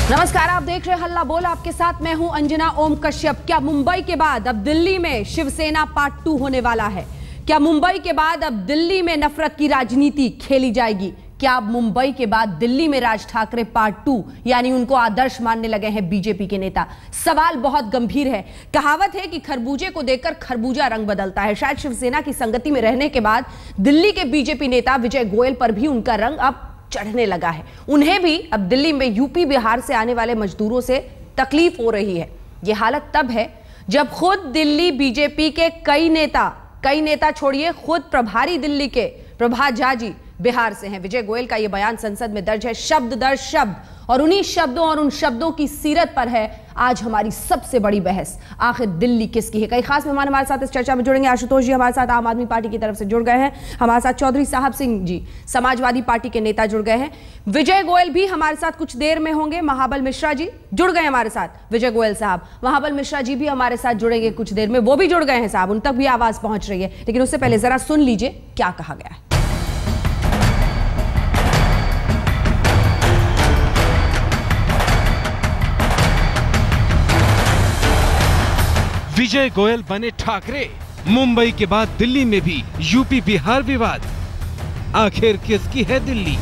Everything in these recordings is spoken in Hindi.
नमस्कार, आप देख रहे हल्ला बोल। आपके साथ मैं हूं अंजना ओम कश्यप। क्या मुंबई के बाद अब दिल्ली में शिवसेना पार्ट 2 होने वाला है? क्या मुंबई के बाद अब दिल्ली में नफरत की राजनीति खेली जाएगी? क्या अब मुंबई के बाद दिल्ली में राज ठाकरे पार्ट 2 यानी उनको आदर्श मानने लगे हैं बीजेपी के नेता? सवाल बहुत गंभीर है। कहावत है कि खरबूजे को देखकर खरबूजा रंग बदलता है। शायद शिवसेना की संगति में रहने के बाद दिल्ली के बीजेपी नेता विजय गोयल पर भी उनका रंग अब चढ़ने लगा है। उन्हें भी अब दिल्ली में यूपी बिहार से आने वाले मजदूरों से तकलीफ हो रही है। यह हालत तब है जब खुद दिल्ली बीजेपी के कई नेता छोड़िए, खुद प्रभारी दिल्ली के प्रभात झा जी बिहार से हैं। विजय गोयल का यह बयान संसद में दर्ज है, शब्द दर शब्द, और उन्हीं शब्दों और उन शब्दों की सीरत पर है आज हमारी सबसे बड़ी बहस। आखिर दिल्ली किसकी है? कई खास मेहमान हमारे साथ इस चर्चा में जुड़ेंगे। आशुतोष जी हमारे साथ आम आदमी पार्टी की तरफ से जुड़ गए हैं। हमारे साथ चौधरी साहब सिंह जी समाजवादी पार्टी के नेता जुड़ गए हैं। विजय गोयल भी हमारे साथ कुछ देर में होंगे। महाबल मिश्रा जी जुड़ गए हमारे साथ। विजय गोयल साहब, महाबल मिश्रा जी भी हमारे साथ जुड़ेंगे कुछ देर में। वो भी जुड़ गए हैं साहब, उन तक भी आवाज पहुंच रही है। लेकिन उससे पहले जरा सुन लीजिए क्या कहा गया है। विजय गोयल बने ठाकरे। मुंबई के बाद दिल्ली में भी यूपी बिहार विवाद। आखिर किसकी है दिल्ली?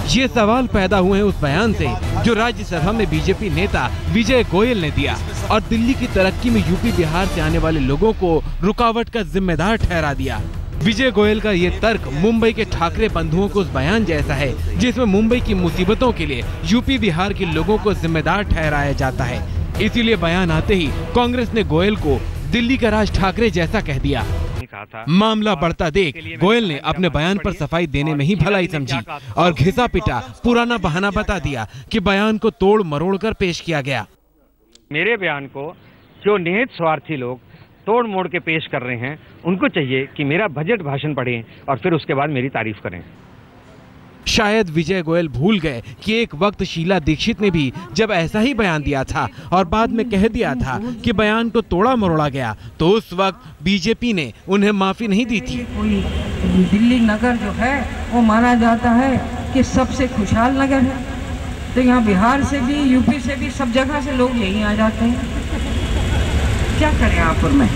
ये सवाल पैदा हुए हैं उस बयान से जो राज्यसभा में बीजेपी नेता विजय गोयल ने दिया और दिल्ली की तरक्की में यूपी बिहार से आने वाले लोगों को रुकावट का जिम्मेदार ठहरा दिया। विजय गोयल का ये तर्क मुंबई के ठाकरे बंधुओं को उस बयान जैसा है जिसमें मुंबई की मुसीबतों के लिए यूपी बिहार के लोगों को जिम्मेदार ठहराया जाता है। इसीलिए बयान आते ही कांग्रेस ने गोयल को दिल्ली का राज ठाकरे जैसा कह दिया। मामला बढ़ता देख गोयल ने अपने बयान पर सफाई देने में ही भलाई समझी और घिसा पिटा पुराना बहाना बता दिया कि बयान को तोड़ मरोड़ कर पेश किया गया। मेरे बयान को जो निहित स्वार्थी लोग तोड़ मोड़ के पेश कर रहे हैं, उनको चाहिए कि मेरा बजट भाषण पढ़ें और फिर उसके बाद मेरी तारीफ करें। शायद विजय गोयल भूल गए कि एक वक्त शीला दीक्षित ने भी जब ऐसा ही बयान दिया था और बाद में कह दिया था कि बयान को तोड़ा मरोड़ा गया, तो उस वक्त बीजेपी ने उन्हें माफी नहीं दी थी। कोई दिल्ली नगर जो है वो माना जाता है कि सबसे खुशहाल नगर है, तो यहाँ बिहार से भी यूपी से भी सब जगह से लोग यहीं आ जाते हैं। क्या करें आप और मैं,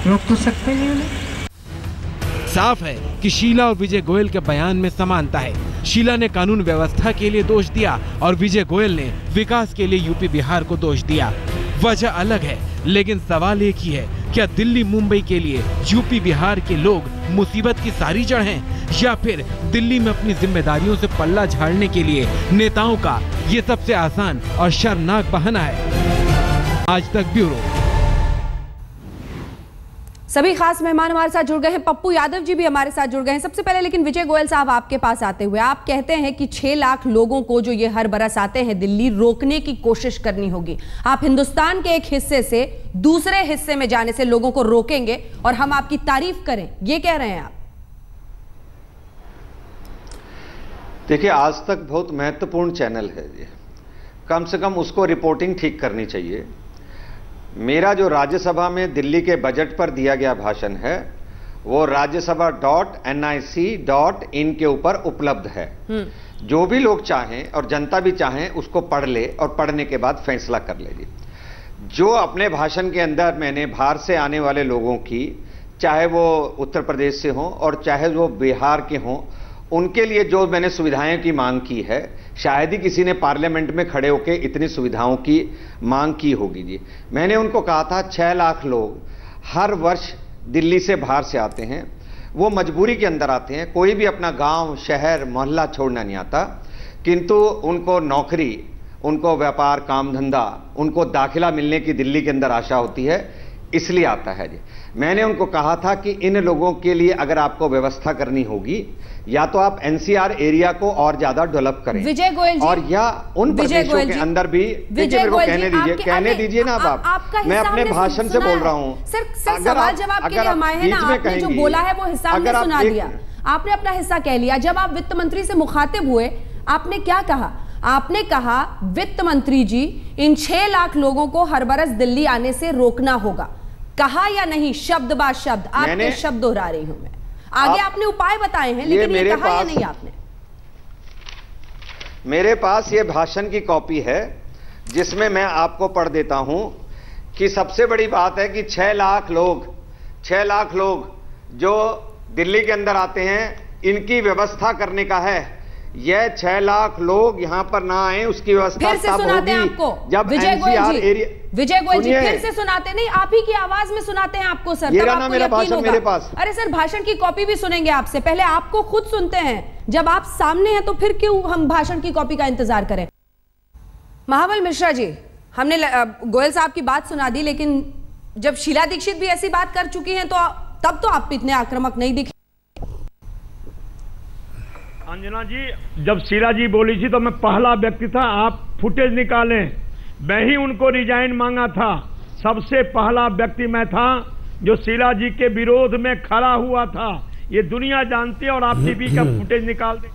रोक तो सकते नहीं उन्हें। साफ है कि शीला और विजय गोयल के बयान में समानता है। शीला ने कानून व्यवस्था के लिए दोष दिया और विजय गोयल ने विकास के लिए यूपी बिहार को दोष दिया। वजह अलग है लेकिन सवाल एक ही है, क्या दिल्ली मुंबई के लिए यूपी बिहार के लोग मुसीबत की सारी जड़ हैं या फिर दिल्ली में अपनी जिम्मेदारियों से पल्ला झाड़ने के लिए नेताओं का ये सबसे आसान और शर्मनाक बहाना है? आज तक ब्यूरो। सभी खास मेहमान हमारे साथ जुड़ गए हैं। पप्पू यादव जी भी हमारे साथ जुड़ गए हैं। सबसे पहले लेकिन विजय गोयल साहब आपके पास आते हुए, आप कहते हैं कि 6 लाख लोगों को जो ये हर बरस आते हैं दिल्ली, रोकने की कोशिश करनी होगी। आप हिंदुस्तान के एक हिस्से से दूसरे हिस्से में जाने से लोगों को रोकेंगे और हम आपकी तारीफ करें, ये कह रहे हैं आप? देखिए, आज तक बहुत महत्वपूर्ण चैनल है ये, कम से कम उसको रिपोर्टिंग ठीक करनी चाहिए। मेरा जो राज्यसभा में दिल्ली के बजट पर दिया गया भाषण है वो राज्यसभा.nic.in के ऊपर उपलब्ध है। जो भी लोग चाहें और जनता भी चाहें उसको पढ़ ले और पढ़ने के बाद फैसला कर लेगी। जो अपने भाषण के अंदर मैंने बाहर से आने वाले लोगों की, चाहे वो उत्तर प्रदेश से हों और चाहे वो बिहार के हों, उनके लिए जो मैंने सुविधाएं की मांग की है, शायद ही किसी ने पार्लियामेंट में खड़े होकर इतनी सुविधाओं की मांग की होगी जी। मैंने उनको कहा था 6 लाख लोग हर वर्ष दिल्ली से बाहर से आते हैं, वो मजबूरी के अंदर आते हैं। कोई भी अपना गांव, शहर, मोहल्ला छोड़ना नहीं आता, किंतु उनको नौकरी, उनको व्यापार, काम धंधा, उनको दाखिला मिलने की दिल्ली के अंदर आशा होती है, इसलिए आता है जी। मैंने उनको कहा था कि इन लोगों के लिए अगर आपको व्यवस्था करनी होगी, या तो आप एनसीआर एरिया को और ज्यादा डेवलप करें, विजय गोयल जी, और या उन प्रदेशों के अंदर भी। देखिए, मेरे को कहने दीजिए ना आप। मैं अपने भाषण से बोल रहा हूं सर। सवाल जवाब के लिए हम आए हैं ना, आपने जो बोला है वो हिसाब में सुना दिया, आपने अपना हिस्सा कह लिया। जब आप वित्त मंत्री से मुखातिब हुए, आपने क्या कहा? आपने कहा वित्त मंत्री जी, इन 6 लाख लोगों को हर बरस दिल्ली आने से रोकना होगा। कहा या नहीं? शब्द बात शब्द आपके शब्द दोहरा रही हूं मैं। आगे आपने उपाय बताए हैं, लेकिन ये कहा या नहीं आपने? मेरे पास ये भाषण की कॉपी है जिसमें मैं आपको पढ़ देता हूं कि सबसे बड़ी बात है कि 6 लाख लोग जो दिल्ली के अंदर आते हैं, इनकी व्यवस्था करने का है। यह 6 लाख लोग यहां पर ना आए, उसकी व्यवस्था फिर से सुनाते हैं आपको जब विजय गोयल जी सुनिए। फिर से सुनाते नहीं, आप ही की आवाज में सुनाते हैं आपको सर, ये तब रहा आपको ना मेरा यकीन भाषण होगा। मेरे पास। अरे सर, भाषण की कॉपी भी सुनेंगे आपसे, पहले आपको खुद सुनते हैं। जब आप सामने हैं तो फिर क्यों हम भाषण की कॉपी का इंतजार करें। महाबल मिश्रा जी, हमने गोयल साहब की बात सुना दी, लेकिन जब शीला दीक्षित भी ऐसी बात कर चुकी हैं तो तब तो आप इतने आक्रामक नहीं दिखे। अंजना जी, जब शीला जी बोली थी तो मैं पहला व्यक्ति था, आप फुटेज निकालें, मैं ही उनको रिजाइन मांगा था। सबसे पहला व्यक्ति मैं था जो शीला जी के विरोध में खड़ा हुआ था। ये दुनिया जानती है, और आप टीवी का फुटेज निकाल दें।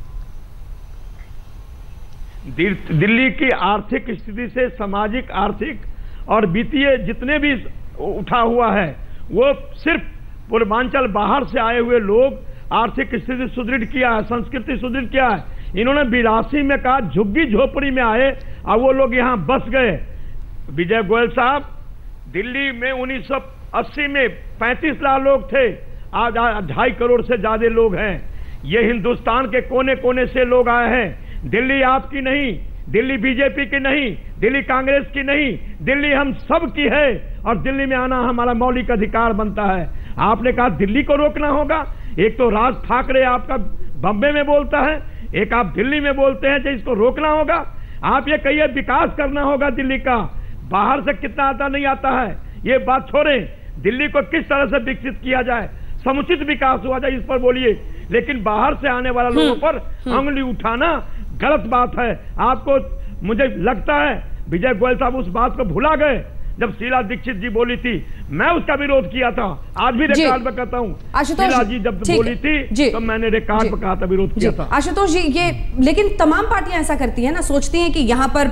दिल्ली की आर्थिक स्थिति से सामाजिक, आर्थिक और वित्तीय जितने भी उठा हुआ है, वो सिर्फ पूर्वांचल बाहर से आए हुए लोग आर्थिक स्थिति सुदृढ़ किया है, संस्कृति सुदृढ़ किया है। इन्होंने 82 में कहा झुग्गी झोपड़ी में आए और वो लोग यहां बस गए। विजय गोयल साहब, दिल्ली में 1980 में 35 लाख लोग थे, आज 2.5 करोड़ से ज्यादा लोग हैं। ये हिंदुस्तान के कोने कोने से लोग आए हैं। दिल्ली आपकी नहीं, दिल्ली बीजेपी की नहीं, दिल्ली कांग्रेस की नहीं, दिल्ली हम सब की है, और दिल्ली में आना हमारा मौलिक अधिकार बनता है। आपने कहा दिल्ली को रोकना होगा। एक तो राज ठाकरे आपका बम्बे में बोलता है, एक आप दिल्ली में बोलते हैं कि इसको रोकना होगा। आप ये कहिए विकास करना होगा दिल्ली का, बाहर से कितना आता नहीं आता है ये बात छोड़ें, दिल्ली को किस तरह से विकसित किया जाए, समुचित विकास हुआ जाए, इस पर बोलिए। लेकिन बाहर से आने वाले लोगों पर अंगुली उठाना गलत बात है। आपको, मुझे लगता है विजय गोयल साहब उस बात को भुला गए जब शीला दीक्षित जी बोली थी, मैं उसका विरोध किया था, आज भी रिकॉर्ड पर कहता हूं। शीला जी जब बोली थी तो मैंने रिकॉर्ड पर कहा था, विरोध किया था। आशुतोष जी, ये लेकिन तमाम पार्टियां ऐसा करती हैं ना, सोचती हैं कि यहां पर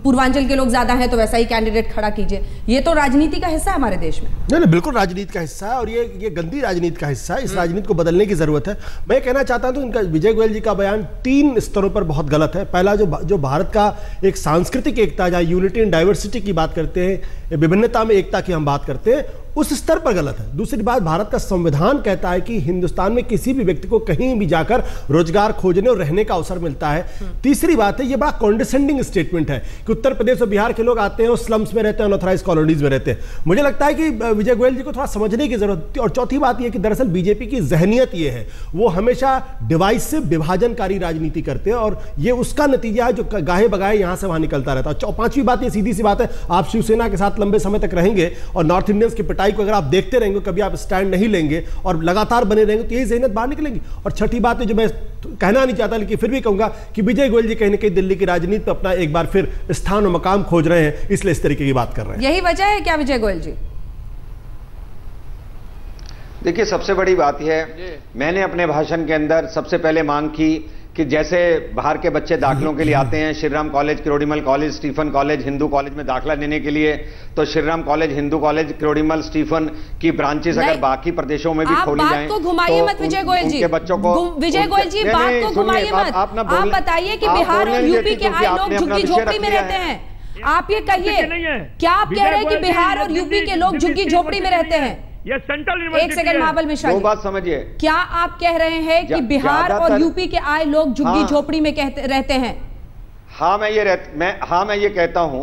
पूर्वांचल के लोग ज्यादा हैं तो वैसा ही कैंडिडेट खड़ा कीजिए। ये तो राजनीति का हिस्सा है हमारे देश में। नहीं, बिल्कुल राजनीति का हिस्सा है, और ये गंदी राजनीति का हिस्सा है। इस राजनीति को बदलने की जरूरत है। मैं कहना चाहता हूं, इनका विजय गोयल जी का बयान 3 स्तरों पर बहुत गलत है। पहला, जो भारत का एक सांस्कृतिक एकता, जहां यूनिटी एंड डाइवर्सिटी की बात करते हैं, विभिन्नता में एकता की हम बात करते हैं, उस स्तर पर गलत है। दूसरी बात, भारत का संविधान कहता है कि हिंदुस्तान में किसी भी व्यक्ति को कहीं भी जाकर रोजगार खोजने और रहने का अवसर मिलता है। तीसरी बात है, यह बड़ा कॉन्डिसेंडिंग स्टेटमेंट है कि उत्तर प्रदेश और बिहार के लोग आते हैं और स्लम्स में रहते हैं, अनऑथराइज कॉलोनीज में रहते हैं। मुझे लगता है कि विजय गोयल जी को थोड़ा समझने की जरूरत है। और चौथी बात यह कि दरअसल बीजेपी की जहनियत यह है, वो हमेशा डिवाइसिव, विभाजनकारी राजनीति करते हैं, और ये उसका नतीजा है जो गाहे बगाए यहां से वहां निकलता रहता है। पांचवी बात, ये सीधी सी बात है, आप शिवसेना के साथ लंबे समय तक रहेंगे और नॉर्थ इंडियंस की पिटाई को अगर आप देखते रहेंगे, कभी आप स्टैंड नहीं लेंगे और लगातार बने रहेंगे, तो यही जहनियत बाहर निकलेंगी। और छठी बात है जो मैं कहना नहीं चाहता, लेकिन फिर भी कहूंगा कि विजय गोयल जी कहीं ना कहीं दिल्ली की राजनीति में अपना एक बार फिर स्थान और मकाम खोज रहे हैं, इसलिए इस तरीके की बात कर रहे हैं। यही वजह है क्या विजय गोयल जी? देखिए, सबसे बड़ी बात यह है, मैंने अपने भाषण के अंदर सबसे पहले मांग की कि जैसे बाहर के बच्चे दाखिलों के लिए आते हैं, Shriram college, Kirorimal college, Stephen college, Hindu college में दाखिला लेने के लिए, तो Shriram college, Hindu college, Kirorimal, Stephen की ब्रांचेस अगर बाकी प्रदेशों में भी खोली जाएं, तो घुमाइए मत विजय गोयल जी, बच्चों को, विजय गोयल जी बात को घुमाइए मत। आप बताइए कि बिहार और यूपी के आए लोग झुग्गी झोपड़ी में रहते हैं। आप ये कहिए, क्या आप कह रहे हैं कि बिहार और यूपी के लोग झुग्गी झोपड़ी में रहते हैं? ये सेंट्रल यूनिवर्सिटी। एक सेकंड महाबल मिश्रा जी, बात समझिए। क्या आप कह रहे हैं कि बिहार और यूपी के आए लोग झुग्गी झोपड़ी में रहते हैं? हाँ, मैं ये कहता हूं,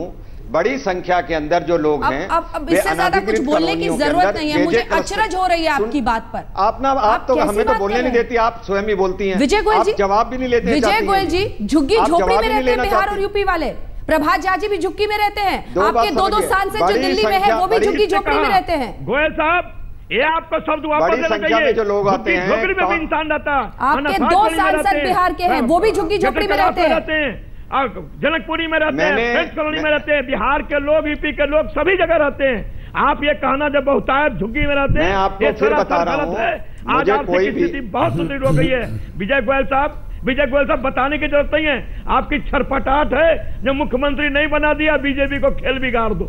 बड़ी संख्या के अंदर जो लोग हैं, अब इससे ज्यादा कुछ बोलने की जरूरत नहीं है। मुझे अचरज हो रही है आपकी बात पर। आप तो हमें तो बोलने नहीं देती, आप स्वयं ही बोलती हैं। विजय गोयल जी जवाब भी नहीं लेते। विजय गोयल जी, झुग्गी झोपड़ी में रहते हैं बिहार और यूपी वाले। प्रभात झा जी भी झुग्गी में रहते हैं। आपके 2 सांसद जो दिल्ली में है वो भी झुग्गी झोपड़ी में रहते हैं। गोयल साहब, ये आपको शब्द वापस देना चाहिए। जो लोग आते हैं, झुग्गी में भी इंसान रहता। आपके 2 सांसद बिहार के हैं, वो भी झुग्गी झोपड़ी में रहते हैं। जनकपुरी में रहते हैं, फ्रेंच कॉलोनी में रहते हैं। बिहार के लोग, यूपी के लोग सभी जगह रहते हैं। आप ये कहना जब बहुतायत झुग्गी में रहते हैं, मैं आपको फिर बता रहा हूं, आज आर्थिक स्थिति बहुत सुदृढ़ हो गई है। विजय गोयल साहब बताने की जरूरत नहीं है। आपकी छरपटाहट है, जब मुख्यमंत्री नहीं बना दिया बीजेपी को खेल बिगाड़ दो।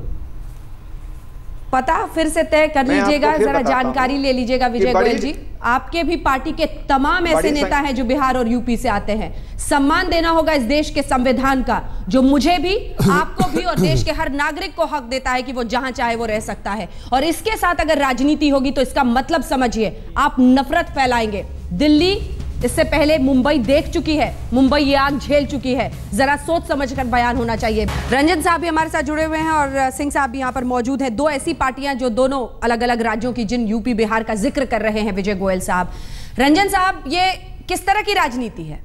पता फिर से तय कर लीजिएगा, जरा जानकारी ले लीजिएगा विजय गोयल जी। आपके भी पार्टी के तमाम ऐसे नेता हैं जो बिहार और यूपी से आते हैं। सम्मान देना होगा इस देश के संविधान का, जो मुझे भी, आपको भी और देश के हर नागरिक को हक देता है कि वो जहां चाहे वो रह सकता है। और इसके साथ अगर राजनीति होगी तो इसका मतलब समझिए, आप नफरत फैलाएंगे। दिल्ली इससे पहले मुंबई देख चुकी है, मुंबई ये आग झेल चुकी है। जरा सोच समझकर बयान होना चाहिए। रंजन साहब भी हमारे साथ जुड़े हुए हैं और सिंह साहब भी यहाँ पर मौजूद हैं। दो ऐसी पार्टियां जो दोनों अलग अलग राज्यों की, जिन यूपी बिहार का जिक्र कर रहे हैं विजय गोयल साहब। रंजन साहब, ये किस तरह की राजनीति है?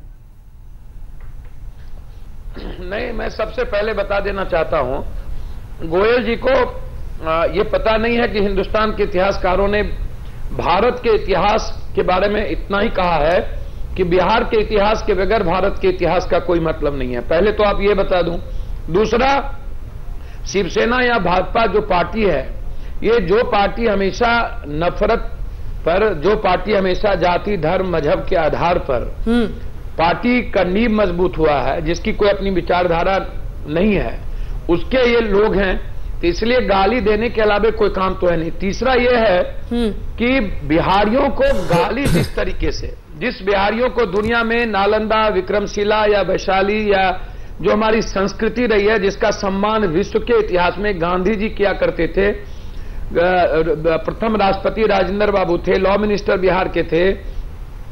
नहीं, मैं सबसे पहले बता देना चाहता हूं, गोयल जी को ये पता नहीं है कि हिंदुस्तान के इतिहासकारों ने भारत के इतिहास के बारे में इतना ही कहा है कि बिहार के इतिहास के बगैर भारत के इतिहास का कोई मतलब नहीं है। पहले तो आप ये बता दूं। दूसरा, शिवसेना या भाजपा जो पार्टी है, ये जो पार्टी हमेशा नफरत पर, जो पार्टी हमेशा जाति धर्म मजहब के आधार पर पार्टी का नींव मजबूत हुआ है, जिसकी कोई अपनी विचारधारा नहीं है, उसके ये लोग हैं। तो इसलिए गाली देने के अलावा कोई काम तो है नहीं। तीसरा यह है कि बिहारियों को गाली जिस तरीके से, जिस बिहारियों को दुनिया में नालंदा, विक्रमशिला या वैशाली या जो हमारी संस्कृति रही है, जिसका सम्मान विश्व के इतिहास में गांधी जी किया करते थे, प्रथम राष्ट्रपति राजेंद्र बाबू थे, लॉ मिनिस्टर बिहार के थे,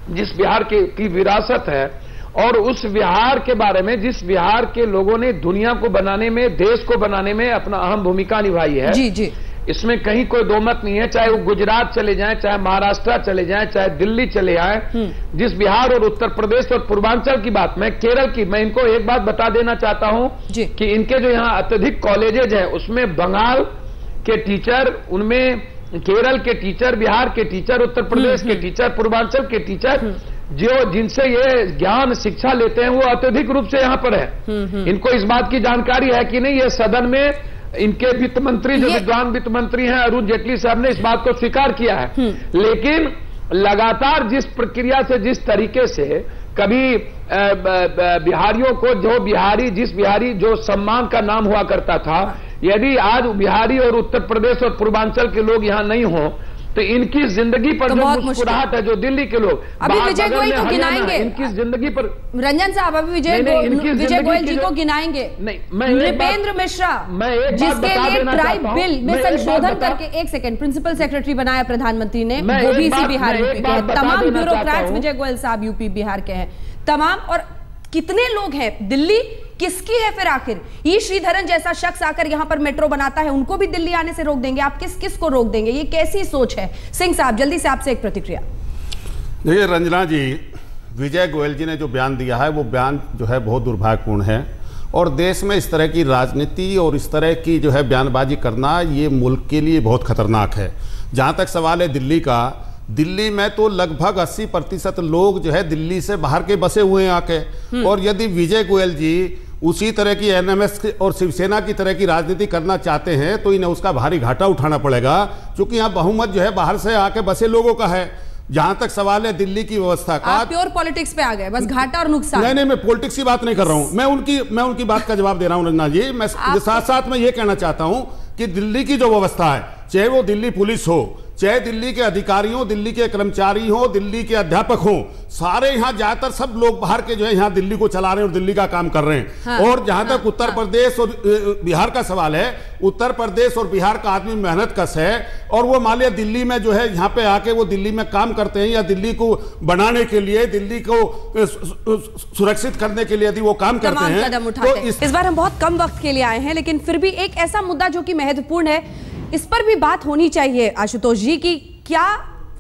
जिस बिहार की विरासत है, और उस बिहार के बारे में, जिस बिहार के लोगों ने दुनिया को बनाने में, देश को बनाने में अपना अहम भूमिका निभाई है, जी जी, इसमें कहीं कोई दो मत नहीं है। चाहे वो गुजरात चले जाएं, चाहे महाराष्ट्र चले जाएं, चाहे दिल्ली चले आए, जिस बिहार और उत्तर प्रदेश और पूर्वांचल की बात, मैं केरल की, मैं इनको एक बात बता देना चाहता हूं कि इनके जो यहाँ अत्यधिक कॉलेजेज हैं, उसमें बंगाल के टीचर, उनमें केरल के टीचर, बिहार के टीचर, उत्तर प्रदेश के टीचर, पूर्वांचल के टीचर, जो जिनसे ये ज्ञान शिक्षा लेते हैं, वो अत्यधिक रूप से यहाँ पर है। इनको इस बात की जानकारी है कि नहीं, ये सदन में इनके वित्त मंत्री, जो विद्वान वित्त मंत्री हैं अरुण जेटली साहब ने इस बात को स्वीकार किया है। लेकिन लगातार जिस प्रक्रिया से, जिस तरीके से कभी बिहारियों को, जो बिहारी, जिस बिहारी जो सम्मान का नाम हुआ करता था, यदि आज बिहारी और उत्तर प्रदेश और पूर्वांचल के लोग यहाँ नहीं हो, तो इनकी जिंदगी पर जो मुस्कुराहट है, जो दिल्ली के लोग अभी विजय गोयल को गिनाएंगे, इनकी जिंदगी पर, रंजन साहब अभी विजय गोयल जी को गिनाएंगे। नृपेंद्र मिश्रा, जिसके लिए ट्राइब बिल में संशोधन करके, एक सेकंड, प्रिंसिपल सेक्रेटरी बनाया प्रधानमंत्री ने, वो भी इसी बिहार यूपी के हैं। तमाम ब्यूरोक्रेट्स विजय गोयल साहब यूपी बिहार के हैं तमाम। और कितने लोग हैं? दिल्ली किसकी है फिर आखिर? ई श्रीधरन जैसा शख्स आकर यहां पर मेट्रो बनाता है, उनको भी दिल्ली आने से रोक देंगे? आप किस को रोक देंगे? ये कैसी सोच है? सिंह साहब, जल्दी से आपसे एक प्रतिक्रिया। देखिए रंजना जी, विजय गोयल जी ने जो बयान दिया है, वो बयान जो है बहुत दुर्भाग्यपूर्ण है। और देश में इस तरह की राजनीति और इस तरह की जो है बयानबाजी करना, ये मुल्क के लिए बहुत खतरनाक है। जहां तक सवाल है दिल्ली का, दिल्ली में तो लगभग 80% लोग जो है दिल्ली से बाहर के बसे हुए हैं आके। और यदि विजय गोयल जी उसी तरह की एनएमएस और शिवसेना की तरह की राजनीति करना चाहते हैं, तो इन्हें उसका भारी घाटा उठाना पड़ेगा, क्योंकि यहाँ बहुमत जो है बाहर से आके बसे लोगों का है। जहां तक सवाल है दिल्ली की व्यवस्था का, आप प्योर पॉलिटिक्स पे आ गए, बस घाटा और नुकसान। नहीं, मैं पॉलिटिक्स की बात नहीं कर रहा हूं, मैं उनकी बात का जवाब दे रहा हूं रंजना जी। मैं साथ साथ में ये कहना चाहता हूं कि दिल्ली की जो व्यवस्था है, चाहे वो दिल्ली पुलिस हो, चाहे दिल्ली के अधिकारी हो, दिल्ली के कर्मचारी हो, दिल्ली के अध्यापक हो, सारे यहाँ ज्यादातर सब लोग बाहर के जो है यहाँ दिल्ली को चला रहे हैं और दिल्ली का काम कर रहे हैं। हाँ, और जहां तक उत्तर प्रदेश और बिहार का सवाल है, उत्तर प्रदेश और बिहार का आदमी मेहनत कश है, और वो मान लिया दिल्ली में जो है यहाँ पे आके वो दिल्ली में काम करते हैं, या दिल्ली को बनाने के लिए, दिल्ली को सुरक्षित करने के लिए यदि वो काम करते हैं, तो इस बार हम बहुत कम वक्त के लिए आए हैं, लेकिन फिर भी एक ऐसा मुद्दा जो कि महत्वपूर्ण है, इस पर भी बात होनी चाहिए आशुतोष जी की क्या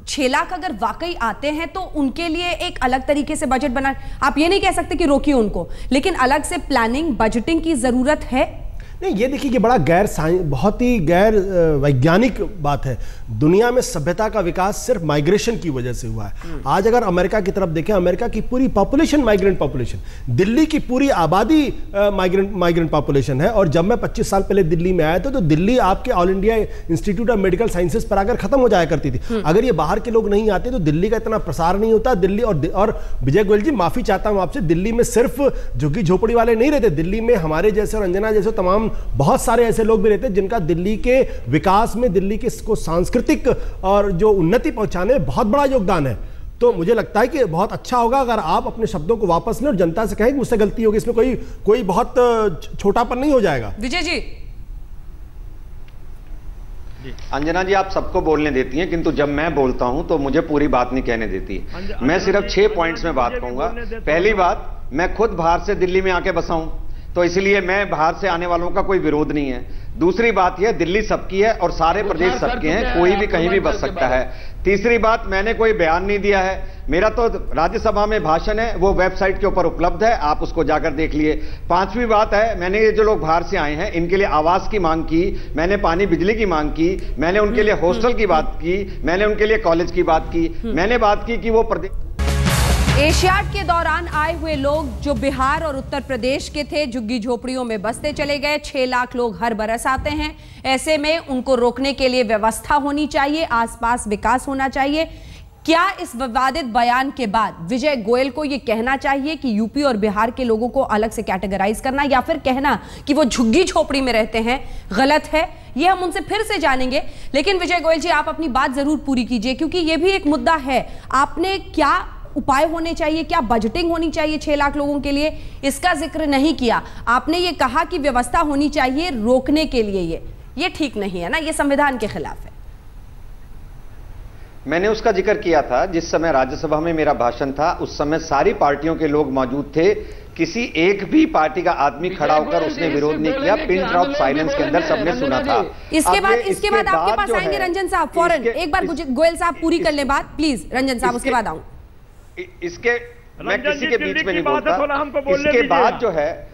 6 लाख अगर वाकई आते हैं तो उनके लिए एक अलग तरीके से बजट बना। आप ये नहीं कह सकते कि रोकिए उनको, लेकिन अलग से प्लानिंग, बजटिंग की जरूरत है। नहीं, ये देखिए कि बड़ा बहुत ही गैर वैज्ञानिक बात है। दुनिया में सभ्यता का विकास सिर्फ माइग्रेशन की वजह से हुआ है। आज अगर अमेरिका की तरफ देखें, अमेरिका की पूरी पॉपुलेशन माइग्रेंट पॉपुलेशन, दिल्ली की पूरी आबादी माइग्रेंट पॉपुलेशन है। और जब मैं 25 साल पहले दिल्ली में आया था, तो दिल्ली आपके all India institute of medical sciences पर आकर खत्म हो जाया करती थी। अगर ये बाहर के लोग नहीं आते तो दिल्ली का इतना प्रसार नहीं होता। दिल्ली और विजय गोयल जी, माफी चाहता हूं आपसे, दिल्ली में सिर्फ झुग्गी झोपड़ी वाले नहीं रहते, दिल्ली में हमारे जैसे, रंजना जैसे तमाम हम बहुत सारे ऐसे लोग भी रहते हैं जिनका दिल्ली के विकास में, दिल्ली के को सांस्कृतिक और जो उन्नति पहुंचाने में बहुत बड़ा योगदान है। तो मुझे लगता है कि बहुत अच्छा होगा अगर आप अपने शब्दों को वापस लें और जनता से कहें कि मुझसे गलती होगी, इसमें कोई बहुत छोटापन नहीं हो जाएगा। विजय जी। अंजना जी, आप सबको बोलने देती हैं, किंतु जब मैं बोलता हूं तो मुझे पूरी बात नहीं कहने देती। मैं सिर्फ 6 पॉइंट्स में बात कहूंगा। पहली बात, मैं खुद बाहर से दिल्ली में आके बसा हूं, तो इसलिए मैं बाहर से आने वालों का कोई विरोध नहीं है। दूसरी बात यह, दिल्ली सबकी है और सारे प्रदेश सबके हैं, कोई भी कहीं भी बस सकता है। तीसरी बात, मैंने कोई बयान नहीं दिया है, मेरा तो राज्यसभा में भाषण है, वो वेबसाइट के ऊपर उपलब्ध है, आप उसको जाकर देख लिए। पांचवी बात है, मैंने ये जो लोग बाहर से आए हैं इनके लिए आवास की मांग की, मैंने पानी बिजली की मांग की, मैंने उनके लिए हॉस्टल की बात की, मैंने उनके लिए कॉलेज की बात की, मैंने बात की कि वो प्रदेश। एशियाड के दौरान आए हुए लोग जो बिहार और उत्तर प्रदेश के थे, झुग्गी झोपड़ियों में बसते चले गए। 6 लाख लोग हर बरस आते हैं। ऐसे में उनको रोकने के लिए व्यवस्था होनी चाहिए, आसपास विकास होना चाहिए। क्या इस विवादित बयान के बाद विजय गोयल को यह कहना चाहिए कि यूपी और बिहार के लोगों को अलग से कैटेगराइज करना, या फिर कहना कि वो झुग्गी झोपड़ी में रहते हैं गलत है? ये हम उनसे फिर से जानेंगे। लेकिन विजय गोयल जी, आप अपनी बात जरूर पूरी कीजिए, क्योंकि यह भी एक मुद्दा है। आपने क्या उपाय होने चाहिए, क्या बजटिंग होनी चाहिए 6 लाख लोगों के लिए, इसका जिक्र नहीं किया। आपने ये कहा कि व्यवस्था होनी चाहिए रोकने के लिए, ये ठीक नहीं है ना, ये संविधान के खिलाफ है। मैंने उसका जिक्र किया था जिस समय राज्यसभा में मेरा भाषण था, उस समय सारी पार्टियों के लोग मौजूद थे, किसी एक भी पार्टी का आदमी खड़ा होकर उसने विरोध नहीं किया। पिन ड्रॉप साइलेंस के अंदर सबने सुना था। इसके बाद आपके पास आएंगे रंजन साहब फौरन। एक बार गोयल साहब पूरी कर ले बात प्लीज, रंजन साहब, उसके बाद आऊं। इसके मैं किसी के बीच में नहीं बोलता। इसके बाद जो है,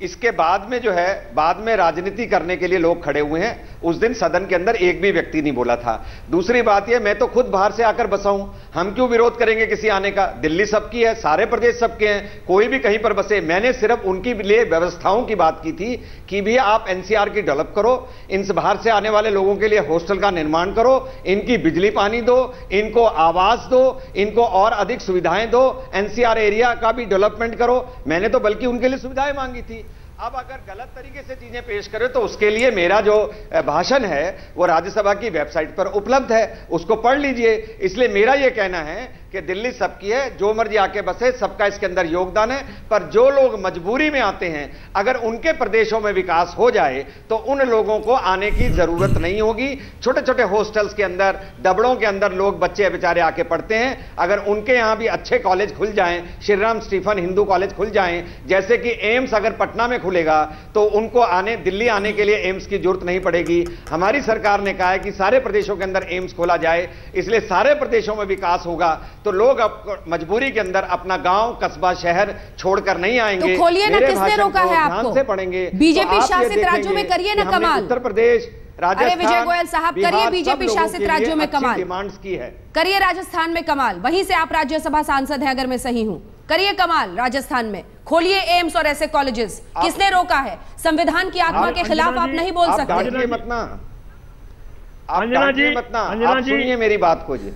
इसके बाद में जो है, बाद में राजनीति करने के लिए लोग खड़े हुए हैं। उस दिन सदन के अंदर एक भी व्यक्ति नहीं बोला था। दूसरी बात यह, मैं तो खुद बाहर से आकर बसा हूं, हम क्यों विरोध करेंगे किसी आने का? दिल्ली सबकी है, सारे प्रदेश सबके हैं, कोई भी कहीं पर बसे। मैंने सिर्फ उनकी लिए व्यवस्थाओं की बात की थी कि भी आप एनसीआर की डेवलप करो, इन बाहर से आने वाले लोगों के लिए हॉस्टल का निर्माण करो, इनकी बिजली पानी दो, इनको आवास दो, इनको और अधिक सुविधाएं दो, एनसीआर एरिया का भी डेवलपमेंट करो। मैंने तो बल्कि उनके लिए सुविधाएं मांगी थी। अब अगर गलत तरीके से चीजें पेश करें तो उसके लिए मेरा जो भाषण है वो राज्यसभा की वेबसाइट पर उपलब्ध है, उसको पढ़ लीजिए। इसलिए मेरा यह कहना है कि दिल्ली सबकी है, जो मर्जी आके बसे, सबका इसके अंदर योगदान है। पर जो लोग मजबूरी में आते हैं, अगर उनके प्रदेशों में विकास हो जाए तो उन लोगों को आने की जरूरत नहीं होगी। छोटे छोटे हॉस्टल्स के अंदर, दबड़ों के अंदर लोग, बच्चे बेचारे आके पढ़ते हैं। अगर उनके यहां भी अच्छे कॉलेज खुल जाएं, श्रीराम स्टीफन हिंदू कॉलेज खुल जाएं, जैसे कि एम्स अगर पटना में खुलेगा, तो उनको दिल्ली आने के लिए एम्स की जरूरत नहीं पड़ेगी। हमारी सरकार ने कहा है कि सारे प्रदेशों के अंदर एम्स खोला जाए, इसलिए सारे प्रदेशों में विकास होगा। तो लोग अब मजबूरी के अंदर अपना गांव, कस्बा, शहर छोड़कर नहीं आएंगे। तो खोलिए ना, किसने रोका है आपको? ध्यान से पढ़ेंगे। बीजेपी शासित राज्यों में करिए ना कमाल। उत्तर प्रदेश, राजस्थान, विजय गोयल साहब, करिए बीजेपी शासित राज्यों में कमाल, डिमांड्स की है। करिए राजस्थान में कमाल, वहीं से आप राज्यसभा सांसद हैं अगर मैं सही हूं। करिए कमाल राजस्थान में, खोलिए एम्स और ऐसे कॉलेजेस। किसने रोका है? संविधान की आत्मा के खिलाफ आप नहीं बोल सकते। आप सुनिए मेरी बात को जी।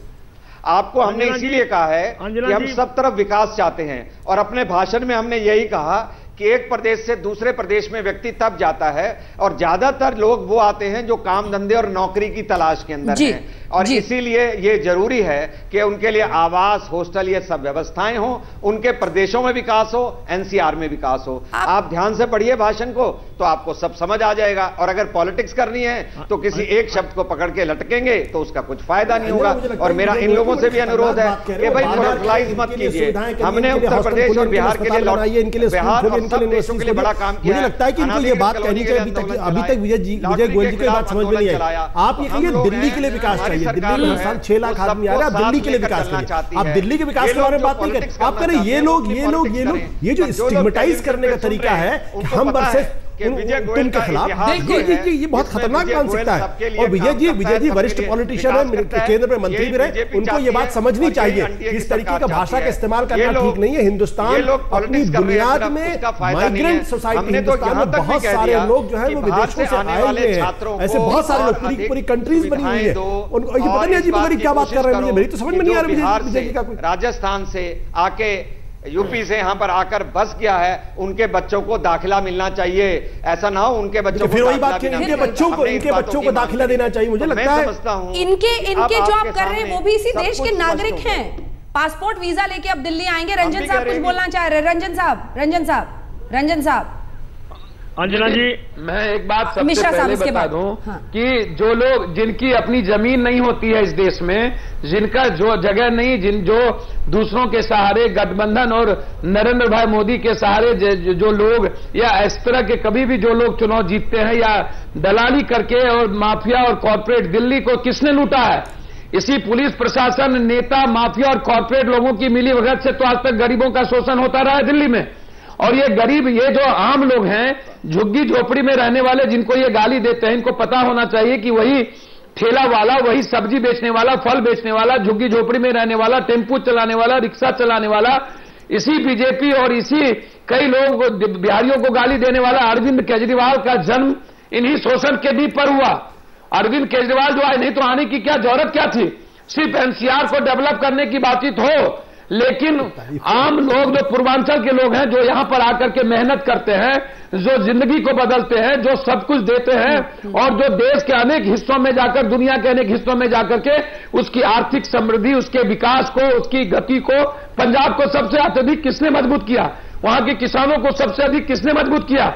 आपको हमने इसीलिए कहा है कि हम सब तरफ विकास चाहते हैं, और अपने भाषण में हमने यही कहा कि एक प्रदेश से दूसरे प्रदेश में व्यक्ति तब जाता है, और ज्यादातर लोग वो आते हैं जो काम धंधे और नौकरी की तलाश के अंदर हैं, और इसीलिए ये जरूरी है कि उनके लिए आवास, हॉस्टल, ये सब व्यवस्थाएं हो, उनके प्रदेशों में विकास हो, एनसीआर में विकास हो। आप ध्यान से पढ़िए भाषण को, तो आपको सब समझ आ जाएगा। और अगर पॉलिटिक्स करनी है तो किसी एक शब्द को पकड़ के लटकेंगे तो उसका कुछ फायदा नहीं होगा। और मेरा इन लोगों से भी अनुरोध है कि भाई पॉलिटिकलाइज मत कीजिए। हमने उत्तर प्रदेश और बिहार के लिए, बिहार और सब देशों के लिए बड़ा काम किया। मुझे लगता है कि इनको ये बात कहनी चाहिए। अभी तक विजय गोयल जी की बात समझ में नहीं आई। आप ये कहिए दिल्ली के लिए विकास चाहिए, दिल्ली में हर साल 6 लाख आदमी आ रहा है, दिल्ली के लिए विकास करिए। आप दिल्ली के विकास के बारे में बात नहीं करें, आप करें ये लोग, ये जो स्टिग्मेटाइज करने का तरीका है कि हम वर्सेस उनके खिलाफ, ये बहुत खतरनाक मानसिकता है। और विजय जी वरिष्ठ पॉलिटिशियन है, केंद्र में मंत्री भी रहे, उनको ये बात समझनी चाहिए कि इस तरीके का भाषा का इस्तेमाल करना ठीक नहीं है। हिंदुस्तान अपनी बुनियाद में माइग्रेंट सोसाइटी, हिंदुस्तान में बहुत सारे लोग जो है वो विदेशों से आए हुए हैं, ऐसे बहुत सारे लोग, पूरी कंट्रीज बनी हुई है। उनको ये पता नहीं अजीब क्या बात कर रहे हैं, मेरी तो समझ में नहीं आ रही विजय जी का। राजस्थान से आके यूपी से यहाँ पर आकर बस गया है, उनके बच्चों को दाखिला मिलना चाहिए। ऐसा ना हो उनके बच्चों को, फिर वही बात, इनके बच्चों को दाखिला देना चाहिए। मुझे लगता है समझता हूँ इनके जो आप कर रहे हैं वो भी इसी देश के नागरिक हैं, पासपोर्ट वीजा लेके अब दिल्ली आएंगे। रंजन साहब कुछ बोलना चाह रहे हैं। रंजन साहब अंजना जी, मैं एक बात सबसे पहले बता दूं कि जो लोग जिनकी अपनी जमीन नहीं होती है इस देश में, जिनका जो जगह नहीं, जो दूसरों के सहारे गठबंधन और नरेंद्र भाई मोदी के सहारे जो लोग या इस तरह के कभी भी जो लोग चुनाव जीतते हैं या दलाली करके और माफिया और कॉर्पोरेट, दिल्ली को किसने लूटा है? इसी पुलिस प्रशासन, नेता, माफिया और कॉर्पोरेट लोगों की मिली भगत से तो आज तक गरीबों का शोषण होता रहा है दिल्ली में। और ये गरीब, ये जो आम लोग हैं, झुग्गी झोपड़ी में रहने वाले, जिनको ये गाली देते हैं, इनको पता होना चाहिए कि वही ठेला वाला, वही सब्जी बेचने वाला, फल बेचने वाला, झुग्गी झोपड़ी में रहने वाला, टेम्पू चलाने वाला, रिक्शा चलाने वाला, इसी बीजेपी और इसी कई लोग बिहारियों को गाली देने वाला अरविंद केजरीवाल का जन्म इन्हीं शोषण के दी पर हुआ। अरविंद केजरीवाल जो आए, नहीं तो आने की क्या जरूरत क्या थी? सिर्फ एनसीआर को डेवलप करने की बातचीत हो, लेकिन आम लोग, जो पूर्वांचल के लोग हैं, जो यहां पर आकर के मेहनत करते हैं, जो जिंदगी को बदलते हैं, जो सब कुछ देते हैं और जो देश के अनेक हिस्सों में जाकर, दुनिया के अनेक हिस्सों में जाकर के उसकी आर्थिक समृद्धि, उसके विकास को, उसकी गति को, पंजाब को सबसे अत्यधिक किसने मजबूत किया? वहां के किसानों को सबसे अधिक किसने मजबूत किया?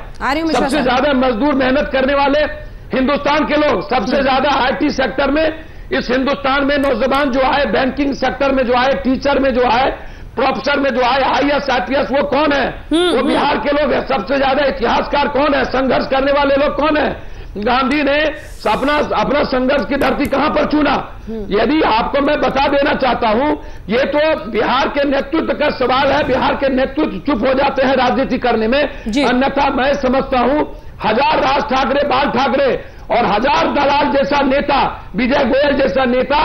सबसे ज्यादा मजदूर मेहनत करने वाले हिंदुस्तान के लोग, सबसे ज्यादा आईटी सेक्टर में इस हिंदुस्तान में नौजवान जो आए, बैंकिंग सेक्टर में जो आए, टीचर में जो आए, प्रोफेसर में जो आए, आईएएस आईपीएस, वो कौन है? वो बिहार के लोग हैं। सबसे ज्यादा इतिहासकार कौन है? संघर्ष करने वाले लोग कौन है? गांधी ने अपना संघर्ष की धरती कहां पर चुना? यदि आपको मैं बता देना चाहता हूं, ये तो बिहार के नेतृत्व का सवाल है। बिहार के नेतृत्व चुप हो जाते हैं राजनीति करने में, अन्यथा मैं समझता हूं हजार राज ठाकरे, बाल ठाकरे और हजार दलाल जैसा नेता, विजय गोयल जैसा नेता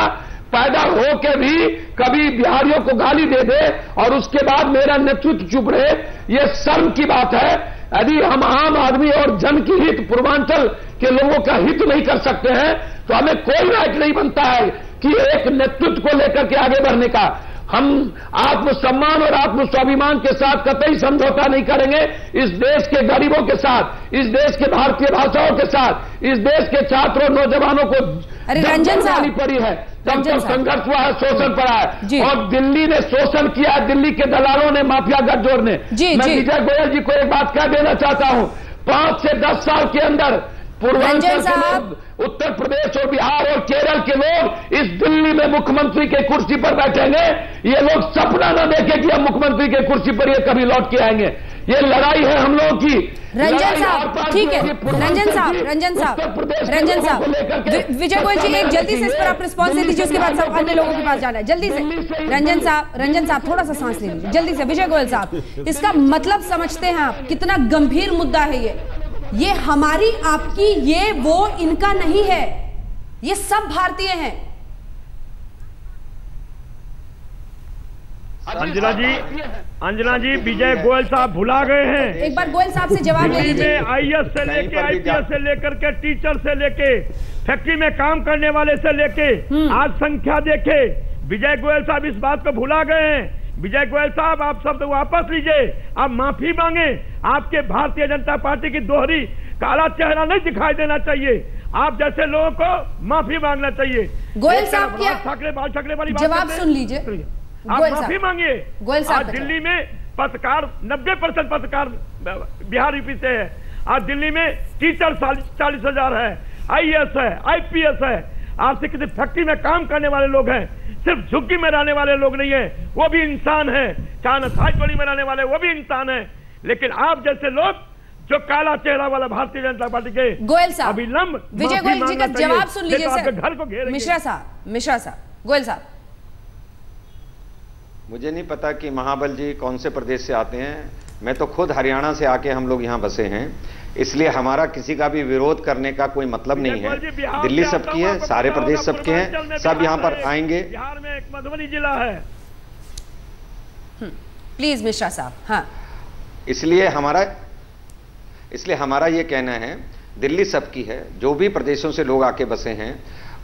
पैदा हो के भी कभी बिहारियों को गाली दे दे और उसके बाद मेरा नेतृत्व चुप रहे, ये शर्म की बात है। यदि हम आम आदमी और जन की हित, पूर्वांचल के लोगों का हित नहीं कर सकते हैं, तो हमें कोई राइट नहीं बनता है कि एक नेतृत्व को लेकर के आगे बढ़ने का। हम आत्मसम्मान और आत्मस्वाभिमान के साथ कतई समझौता नहीं करेंगे। इस देश के गरीबों के साथ, इस देश के भारतीय भाषाओं के साथ, इस देश के छात्रों, नौजवानों को रंजन साहब पड़ी है, तब तक संघर्ष हुआ है, शोषण पड़ा है और दिल्ली ने शोषण किया है, दिल्ली के दलालों ने, माफिया गठजोड़ ने। मैं विजय गोयल जी को एक बात कह देना चाहता हूं, 5 से 10 साल के अंदर पूर्वांचल के लोग, उत्तर प्रदेश और बिहार और केरल के लोग इस दिल्ली में मुख्यमंत्री के कुर्सी पर बैठेंगे। ये लोग सपना न देखे कि हम मुख्यमंत्री के कुर्सी पर ये कभी लौट के आएंगे। ये लड़ाई है हम लोगों की। रंजन साहब, ठीक है, रंजन साहब, विजय गोयल जी, एक जल्दी से इस पर आप रिस्पॉन्स दे दीजिए, उसके बाद सब अन्य लोगों के पास जाना है। जल्दी से रंजन साहब थोड़ा सा सांस ले लीजिए, जल्दी से। विजय गोयल साहब, इसका मतलब समझते हैं आप, कितना गंभीर मुद्दा है ये हमारी, आपकी, ये वो, इनका नहीं है, ये सब भारतीय हैं। अंजना जी, विजय गोयल साहब भुला गए हैं। एक बार गोयल साहब से जवाब ले लीजिए। आईएएस से लेके, आईपीएस से लेकर के, टीचर से लेके, फैक्ट्री में काम करने वाले से लेके, आज संख्या देखे, विजय गोयल साहब इस बात को भुला गए हैं। विजय गोयल साहब, आप शब्द वापस लीजिए, आप माफी मांगे। आपके भारतीय जनता पार्टी की दोहरी काला चेहरा नहीं दिखाई देना चाहिए। आप जैसे लोगों को माफी मांगना चाहिए। गोयल साहब की बाल ठाकरे वाली जवाब सुन लीजिए, आप माफी मांगिए। गोयल साहब, आज दिल्ली में पत्रकार 90% पत्रकार बिहार यूपी से है। आज दिल्ली में टीचर 40,000 है, आईएएस है, आईपीएस है। आपसे किसी फैक्ट्री में काम करने वाले लोग हैं, सिर्फ झुग्गी में रहने वाले लोग नहीं है, वो भी इंसान है। चाणसाईगढ़ी में रहने वाले वो भी इंसान है। लेकिन आप जैसे लोग जो काला चेहरा वाला भारतीय जनता पार्टी के गोयल साहब, अविलंब विजय गोयल जी का जवाब सुन लीजिए सर। घर को घेरेंगे। मिश्रा साहब, गोयल साहब, मुझे नहीं पता कि महाबल जी कौन से प्रदेश से आते हैं। मैं तो खुद हरियाणा से आके हम लोग यहाँ बसे हैं, इसलिए हमारा किसी का भी विरोध करने का कोई मतलब नहीं है। दिल्ली सबकी है, सारे प्रदेश सबके हैं, सब यहाँ पर आएंगे। बिहार में एक मधुबनी जिला है। प्लीज मिश्रा साहब। हाँ, इसलिए हमारा ये कहना है, दिल्ली सबकी है, जो भी प्रदेशों से लोग आके बसे हैं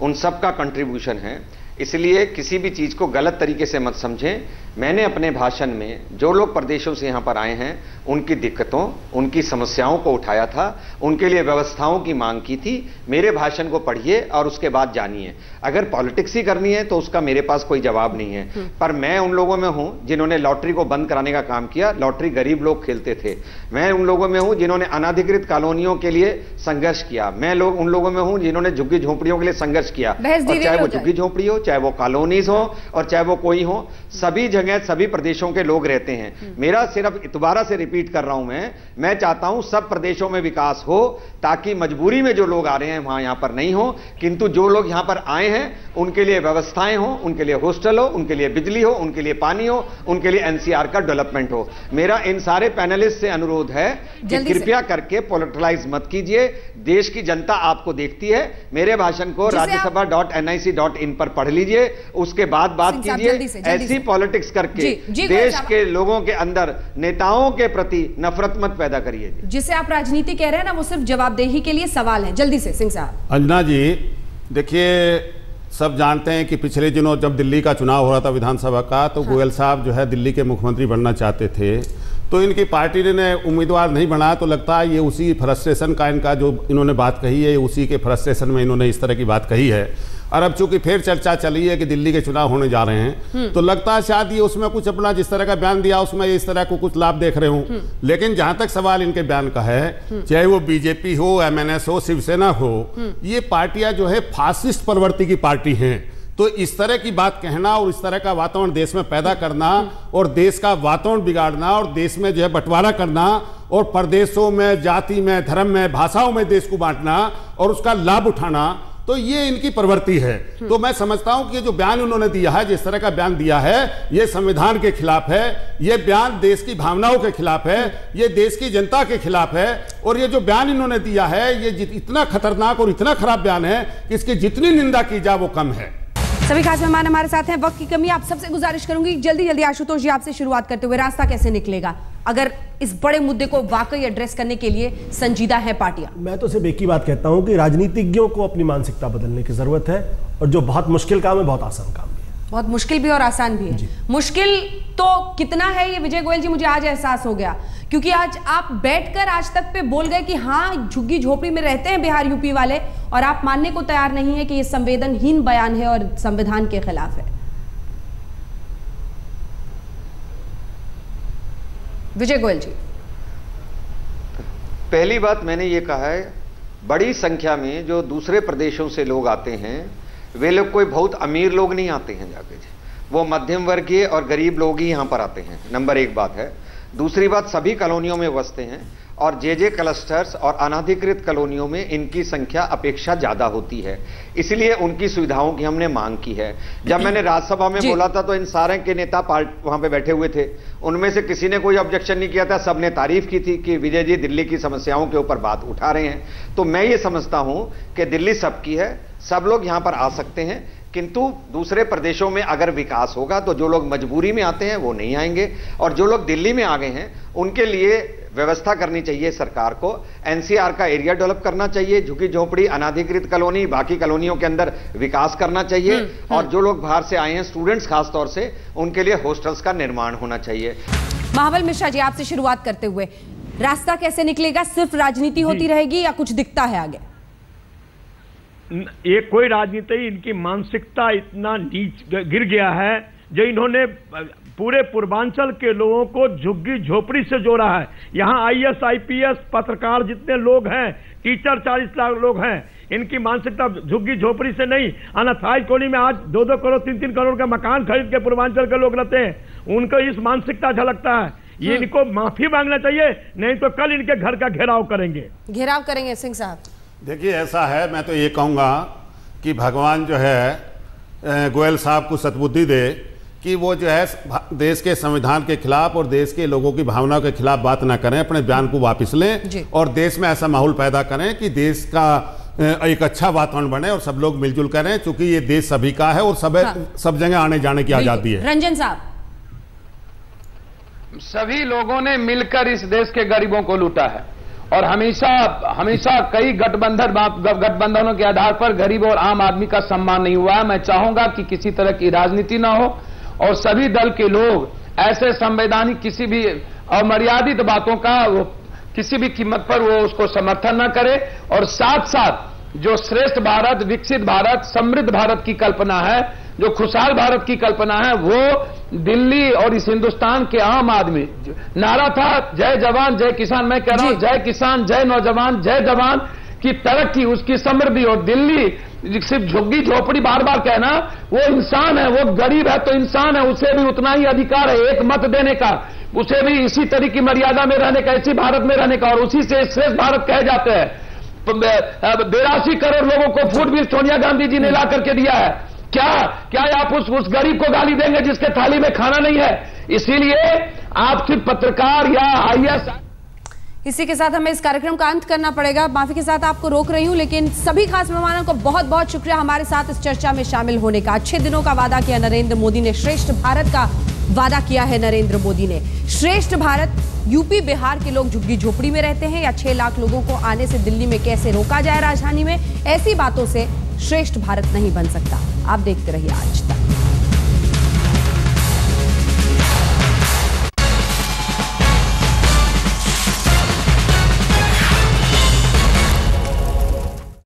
उन सब का कंट्रीब्यूशन है। इसलिए किसी भी चीज को गलत तरीके से मत समझें। मैंने अपने भाषण में जो लोग प्रदेशों से यहां पर आए हैं उनकी दिक्कतों, उनकी समस्याओं को उठाया था, उनके लिए व्यवस्थाओं की मांग की थी। मेरे भाषण को पढ़िए और उसके बाद जानिए। अगर पॉलिटिक्स ही करनी है तो उसका मेरे पास कोई जवाब नहीं है, पर मैं उन लोगों में हूं जिन्होंने लॉटरी को बंद कराने का काम किया। लॉटरी गरीब लोग खेलते थे। मैं उन लोगों में हूं जिन्होंने अनाधिकृत कॉलोनियों के लिए संघर्ष किया। मैं उन लोगों में हूं जिन्होंने झुग्गी झोंपड़ियों के लिए संघर्ष किया, और चाहे वो झुग्गी झोंपड़ी हो, चाहे वो कॉलोनीज हो, और चाहे वो कोई हो, सभी जगह सभी प्रदेशों के लोग रहते हैं। मेरा सिर्फ दोबारा से रिपीट कर रहा हूं, मैं चाहता हूं सब प्रदेशों में विकास हो, ताकि मजबूरी में जो लोग आ रहे हैं वहां यहां पर नहीं हो, किंतु जो लोग यहां पर आए हैं उनके लिए व्यवस्थाएं हो, उनके लिए हॉस्टल हो, उनके लिए बिजली हो, उनके लिए पानी हो, उनके लिए एनसीआर का डेवलपमेंट हो। मेरा इन सारे पैनलिस्ट से अनुरोध है कि कृपया करके पॉलिटिलाइज मत कीजिए। देश की जनता आपको देखती है। मेरे भाषण को राज्यसभा.nic.in पर पढ़ लीजिए, उसके बाद बात कीजिए। ऐसी पॉलिटिक्स करके देश के लोगों के अंदर नेताओं के प्रति नफरत मत पैदा करिए। जिसे आप राजनीति कह रहे हैं ना, वो सिर्फ जवाबदेही के लिए सवाल है। जल्दी से सिंह साहब। अंजना जी, देखिए, सब जानते हैं कि पिछले दिनों जब दिल्ली का चुनाव हो रहा था विधानसभा का, तो गोयल साहब जो है दिल्ली के मुख्यमंत्री बनना चाहते थे, तो इनकी पार्टी ने उम्मीदवार नहीं बनाया। तो लगता है ये उसी फ्रस्ट्रेशन का, इनका जो इन्होंने बात कही है, उसी के फ्रस्ट्रेशन में इन्होंने इस तरह की बात कही है। और अब चूंकि फिर चर्चा चली है कि दिल्ली के चुनाव होने जा रहे हैं, तो लगता है शायद ये उसमें कुछ अपना जिस तरह का बयान दिया उसमें इस तरह को कुछ लाभ देख रहे हूं। लेकिन जहां तक सवाल इनके बयान का है, चाहे वो बीजेपी हो, एमएनएस हो, शिवसेना हो, ये पार्टियां जो है फासिस्ट प्रवृत्ति की पार्टी हैं। तो इस तरह की बात कहना और इस तरह का वातावरण देश में पैदा करना और देश का वातावरण बिगाड़ना और देश में जो है बंटवारा करना और प्रदेशों में, जाति में, धर्म में, भाषाओं में देश को बांटना और उसका लाभ उठाना, तो ये इनकी प्रवृत्ति है। तो मैं समझता हूं कि जो बयान उन्होंने दिया है, जिस तरह का बयान दिया है, ये संविधान के खिलाफ है, ये बयान देश की भावनाओं के खिलाफ है, ये देश की जनता के खिलाफ है। और ये जो बयान इन्होंने दिया है, ये इतना खतरनाक और इतना खराब बयान है कि इसकी जितनी निंदा की जाए वो कम है। सभी खास मेहमान हमारे साथ हैं। वक्त की कमी, आप सबसे गुजारिश करूंगी जल्दी जल्दी आशुतोष जी आपसे शुरुआत करते हुए, रास्ता कैसे निकलेगा अगर इस बड़े मुद्दे को वाकई एड्रेस करने के लिए संजीदा है पार्टियां? मैं तो सिर्फ एक ही बात कहता हूं कि राजनीतिज्ञों को अपनी मानसिकता बदलने की जरूरत है, और जो बहुत मुश्किल काम है बहुत आसान काम भी है। बहुत मुश्किल भी और आसान भी है। मुश्किल तो कितना है ये विजय गोयल जी मुझे आज एहसास हो गया, क्योंकि आज आप बैठकर आज तक पे बोल गए कि हाँ झुग्गी झोपड़ी में रहते हैं बिहार यूपी वाले, और आप मानने को तैयार नहीं है कि ये संवेदनहीन बयान है और संविधान के खिलाफ है। विजय गोयल जी, पहली बात मैंने ये कहा है, बड़ी संख्या में जो दूसरे प्रदेशों से लोग आते हैं वे लोग कोई बहुत अमीर लोग नहीं आते हैं जाके, वो मध्यम वर्गीय और गरीब लोग ही यहां पर आते हैं। नंबर एक बात है। दूसरी बात, सभी कॉलोनियों में बसते हैं और जे क्लस्टर्स और अनाधिकृत कॉलोनियों में इनकी संख्या अपेक्षा ज्यादा होती है, इसलिए उनकी सुविधाओं की हमने मांग की है। जब मैंने राज्यसभा में बोला था तो इन सारे के नेता वहां पे बैठे हुए थे, उनमें से किसी ने कोई ऑब्जेक्शन नहीं किया था, सबने तारीफ की थी कि विजय जी दिल्ली की समस्याओं के ऊपर बात उठा रहे हैं। तो मैं ये समझता हूं कि दिल्ली सबकी है, सब लोग यहां पर आ सकते हैं, किंतु दूसरे प्रदेशों में अगर विकास होगा तो जो लोग मजबूरी में आते हैं वो नहीं आएंगे, और जो लोग दिल्ली में आ गए हैं उनके लिए व्यवस्था करनी चाहिए सरकार को। एनसीआर का एरिया डेवलप करना चाहिए, झुग्गी झोपड़ी, अनाधिकृत कॉलोनी, बाकी कॉलोनियों के अंदर विकास करना चाहिए, और जो लोग बाहर से आए हैं, स्टूडेंट्स खास तौर से, उनके लिए हॉस्टल्स का निर्माण होना चाहिए। महाबल मिश्रा जी, आपसे शुरुआत करते हुए, रास्ता कैसे निकलेगा? सिर्फ राजनीति होती रहेगी या कुछ दिखता है आगे? ये कोई राजनीति, इनकी मानसिकता इतना नीच गिर गया है, जो इन्होंने पूरे पूर्वांचल के लोगों को झुग्गी झोपड़ी से जोड़ा है। यहाँ आईएएस आईपीएस पत्रकार जितने लोग हैं, टीचर 40 लाख लोग हैं, इनकी मानसिकता झुग्गी झोपड़ी से नहीं। अनाथाई कॉलोनी में आज 2-2 करोड़ 3-3 करोड़ का मकान खरीद के पूर्वांचल के लोग रहते हैं, उनको इस मानसिकता झलकता है। ये इनको माफी मांगना चाहिए, नहीं तो कल इनके घर का घेराव करेंगे। घेराव करेंगे सिंह साहब? देखिए, ऐसा है, मैं तो ये कहूँगा कि भगवान जो है गोयल साहब को सद्बुद्धि दे कि वो जो है देश के संविधान के खिलाफ और देश के लोगों की भावनाओं के खिलाफ बात ना करें, अपने बयान को वापस लें और देश में ऐसा माहौल पैदा करें कि देश का एक अच्छा वातावरण बने और सब लोग मिलजुल करें, क्योंकि ये देश सभी का है और सब जगह आने जाने की आजादी है। रंजन साहब, सभी लोगों ने मिलकर इस देश के गरीबों को लूटा है, और हमेशा कई गठबंधनों के आधार पर गरीब और आम आदमी का सम्मान नहीं हुआ है। मैं चाहूंगा कि किसी तरह की राजनीति ना हो और सभी दल के लोग ऐसे संवैधानिक किसी भी अमर्यादित बातों का किसी भी कीमत पर वो उसको समर्थन न करे, और साथ साथ जो श्रेष्ठ भारत, विकसित भारत, समृद्ध भारत की कल्पना है, जो खुशहाल भारत की कल्पना है, वो दिल्ली और इस हिंदुस्तान के आम आदमी, नारा था जय जवान जय किसान। मैं कह रहा हूं जय किसान, जय नौजवान, जय जवान की तरक्की, उसकी समृद्धि। और दिल्ली सिर्फ झुग्गी झोपड़ी बार बार कहना, वो इंसान है, वो गरीब है तो इंसान है, उसे भी उतना ही अधिकार है एक मत देने का, उसे भी इसी तरह की मर्यादा में रहने का, इसी भारत में रहने का, और उसी से श्रेष्ठ भारत कहे जाते हैं। 82 करोड़ लोगों को फूड बिल सोनिया गांधी जी ने ला करके दिया है। क्या आप उस गरीब को गाली देंगे जिसके थाली में खाना नहीं है? इसीलिए आप सिर्फ पत्रकार या IAS। इसी के साथ हमें इस कार्यक्रम का अंत करना पड़ेगा। माफी के साथ आपको रोक रही हूं, लेकिन सभी खास मेहमानों को बहुत बहुत शुक्रिया हमारे साथ इस चर्चा में शामिल होने का। अच्छे दिनों का वादा किया नरेंद्र मोदी ने, श्रेष्ठ भारत का वादा किया है नरेंद्र मोदी ने। श्रेष्ठ भारत, यूपी बिहार के लोग झुग्गी झोपड़ी में रहते हैं या 6 लाख लोगों को आने से दिल्ली में कैसे रोका जाए राजधानी में, ऐसी बातों से श्रेष्ठ भारत नहीं बन सकता। आप देखते रहिए आज तक।